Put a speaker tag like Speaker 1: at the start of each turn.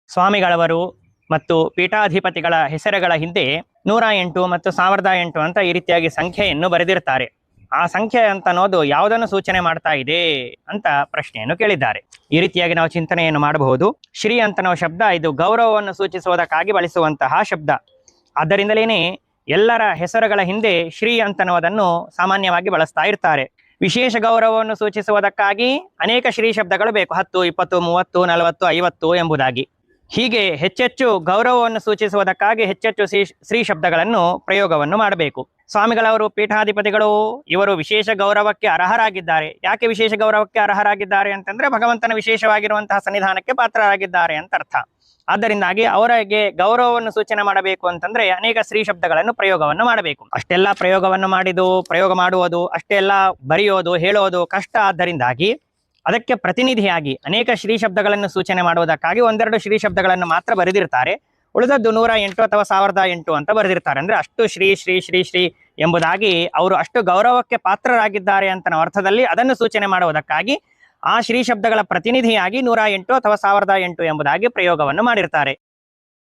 Speaker 1: ಸ್ವಾಮಿಗಳವರು ಮತ್ತು ಪೀಠಾಧಿಪತಿಗಳ ಹೆಸರುಗಳ ಹಿಂದೆ 108 ಮತ್ತು 1008 ಅಂತ ಈ ರೀತಿಯಾಗಿ ಸಂಖ್ಯೆಯನ್ನು ಬರೆದಿರ್ತಾರೆ. ಆ ಸಂಖ್ಯೆ ಅಂತ ಅನ್ನೋದು ಯಾವುದನ್ನು ಸೂಚನೆ ಮಾಡ್ತಾ ಇದೆ ಅಂತ ಪ್ರಶ್ನೆಯನ್ನು ಕೇಳಿದ್ದಾರೆ. ಈ ರೀತಿಯಾಗಿ ನಾವು ಚಿಂತನೆಯನ್ನು ಮಾಡಬಹುದು. ಶ್ರೀ ಅಂತ ಅನ್ನೋ ಶಬ್ದ ಇದು ಗೌರವವನ್ನು ಸೂಚಿಸುವುದಕ್ಕಾಗಿ ಬಳಸುವಂತಹ ಶಬ್ದ. ಆದ್ದರಿಂದಲೇನೆ ಎಲ್ಲರ ಹೆಸರುಗಳ ಹಿಂದೆ ಶ್ರೀ ಅಂತನ್ನುವುದನ್ನು ಸಾಮಾನ್ಯವಾಗಿ ಬಳಸ್ತಾ ಇರ್ತಾರೆ. ವಿಶೇಷ ಗೌರವವನ್ನು ಸೂಚಿಸುವುದಕ್ಕಾಗಿ ಅನೇಕ ಶ್ರೀ ಶಬ್ದಗಳು ಬೇಕು, 10, 20, 30, 40, 50 ಎಂಬುದಾಗಿ. ಹೀಗೆ ಹೆಚ್ಚೆಚ್ಚು ಗೌರವವನ್ನು ಸೂಚಿಸುವುದಕ್ಕಾಗಿ ಹೆಚ್ಚೆಚ್ಚು ಶ್ರೀ ಶಬ್ದಗಳನ್ನು ಪ್ರಯೋಗವನ್ನು ಮಾಡಬೇಕು. ಸ್ವಾಮಿಗಳವರು ಪೀಠಾಧಿಪತಿಗಳು ಇವರು ವಿಶೇಷ ಗೌರವಕ್ಕೆ ಅರ್ಹರಾಗಿದ್ದಾರೆ. ಯಾಕೆ ವಿಶೇಷ ಗೌರವಕ್ಕೆ ಅರ್ಹರಾಗಿದ್ದಾರೆ ಅಂತಂದ್ರೆ ಭಗವಂತನ ವಿಶೇಷವಾಗಿರುವಂತಹ ಸನ್ನಿಧಾನಕ್ಕೆ ಪಾತ್ರರಾಗಿದ್ದಾರೆ ಅಂತ ಅರ್ಥ. ಆದ್ದರಿಂದಾಗಿ ಅವರಿಗೆ ಗೌರವವನ್ನು ಸೂಚನೆ ಮಾಡಬೇಕು ಅಂತಂದ್ರೆ ಅನೇಕ ಶ್ರೀ ಶಬ್ದಗಳನ್ನು ಪ್ರಯೋಗವನ್ನು ಮಾಡಬೇಕು. ಅಷ್ಟೆಲ್ಲ ಪ್ರಯೋಗ ಮಾಡುವುದು ಅಷ್ಟೆಲ್ಲ ಬರೆಯೋದು ಹೇಳೋದು ಕಷ್ಟ. ಆದ್ದರಿಂದಾಗಿ ಅದಕ್ಕೆ ಪ್ರತಿನಿಧಿಯಾಗಿ ಅನೇಕ ಶ್ರೀ ಶಬ್ದಗಳನ್ನು ಸೂಚನೆ ಮಾಡುವುದಕ್ಕಾಗಿ ಒಂದೆರಡು ಶ್ರೀ ಶಬ್ದಗಳನ್ನು ಮಾತ್ರ ಬರೆದಿರ್ತಾರೆ. ಉಳಿದದ್ದು 108 ಅಥವಾ 1008 ಅಂತ ಬರೆದಿರ್ತಾರೆ. ಅಂದ್ರೆ ಅಷ್ಟು ಶ್ರೀ ಶ್ರೀ ಶ್ರೀ ಶ್ರೀ ಎಂಬುದಾಗಿ ಅವರು ಅಷ್ಟು ಗೌರವಕ್ಕೆ ಪಾತ್ರರಾಗಿದ್ದಾರೆ ಅಂತ ಅರ್ಥದಲ್ಲಿ ಅದನ್ನು ಸೂಚನೆ ಮಾಡುವುದಕ್ಕಾಗಿ ಆ ಶ್ರೀ ಶಬ್ದಗಳ ಪ್ರತಿನಿಧಿಯಾಗಿ 108 ಅಥವಾ 1008 ಎಂಬುದಾಗಿ ಪ್ರಯೋಗವನ್ನು ಮಾಡಿರ್ತಾರೆ.